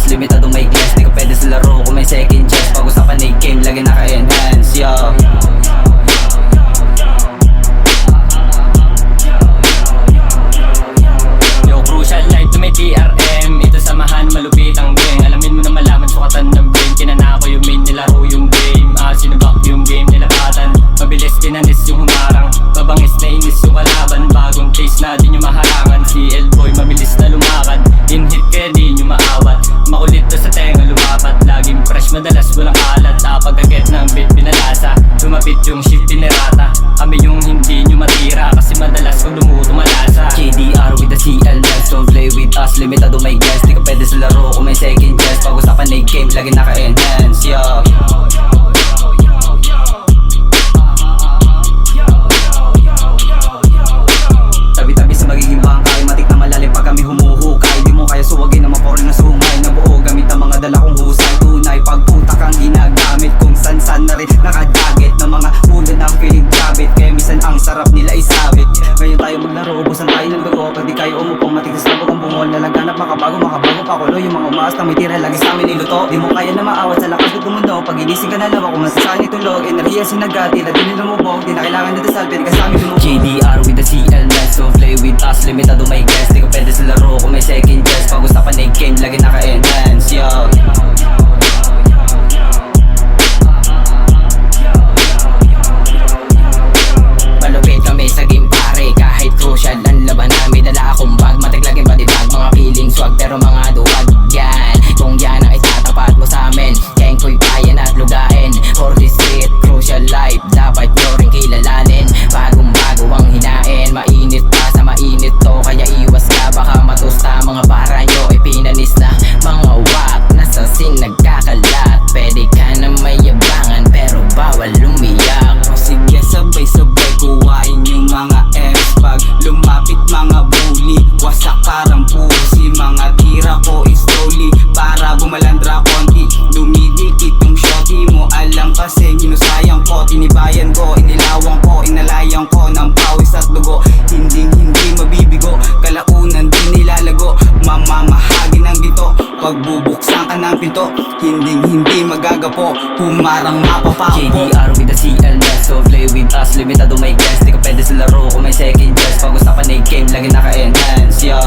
taas, limitado may class. Di ka pwede sa laro kung may second chance. Pag-usapan ay game, lagi naka-enhance, yo. Yo, crucial life to may TRM. Ito samahan, malupit ang gang. Alamin mo na malaman, sukatan ng brain. Kinana ko yung main, nilaro yung game. Sinubak yung game, nilapatan. Mabilis kinanis yung humarang. Babangis na inis yung kalaban. Bagong taste na di nyo maharangan. CL boy, mabilis na lumakad. In-hit kaya di nyo maawat. Makulit to sa tenga lumapat. Laging fresh, madalas walang alat. Pag-aget ng beat, pinalasa. Lumapit yung shift, pinirata. Kami yung hindi nyo matira. Kasi madalas kung lumuto malasa. KDR with the CLS, don't play with us. Limitado may guess, di ka pwede sa laro kung may second chance. Pag-usapan ay game, lagi naka-enhance, yo. Tabi-tabi sa magiging bangkay, matik na malalim pag kami humuhukay. Di mo kaya suwagin na maporin na sungay. Nabuo gamit ang mga dala kong husay. Tunay pagputak ang ginagamit, kung san-san na rin nakadaget ng mga ulo ng feeling cabit. Kaya minsan ang sarap nila isabit. Ngayon tayo maglaro, ubusan tayo ng dugo. Pag di kayo umupong, matigis na kung bungol. Nalaganap makabago pakulo. Yung mga umaas na may tira, lagi sa amin niluto. Di mo kaya na maawat sa lakas ng mundo. Pag inising ka na lawa, kung nasasaan itulog. Enerhiya sinagati, na di lumubog. Di na kailangan na dasal, pwede ka sa amin lumubog. KDR with the CLS, so play with us. Limitado may guess, di ka pwede sa laro kung may second chance. Pag-usapan ay game, lagi naka-enhance, yo. Malupit kami sa game pare, kahit crucial ang laban namin. Dala akong bag, matiglagin batibag. Mga feeling swag, pero mga duwag yan. Kung yan ang itatapat mo sa amin, keng ko'y payan at lugain. For this street, crucial life, dapat nyo rin kilalanin. Bagong bago ang hinain, mainit pa sa mainit to. Kaya iwas ka, baka matusta. Mga para nyo ay pinanis na. Mga wak, nasa sin nagkakalat. Pwede ka na mayabangan, pero bawal lumiyak. O sige, sabay-sabay kuhain yung mga F's. Pag lumapit mga bully, wasak parang pusi. Mga tira ko is slowly, para bumalandra konti. Dumidikit yung shorty mo, alam kasi ginusayang ko. Tinibayan ko, inilawang ko, inalayang ko ng pawis at dugo. Hindi mabibigo, kalaunan din nilalago. Mamamahagi ng gito, pagbubuksan ka ng pinto. Hindi magagapo, humarang mapapako. KDR with the CLS, so play with us. Limitado may guess, di ka pwede sa laro kung may second chance. Pag-usapan ay game, lagi naka-enhance, yo.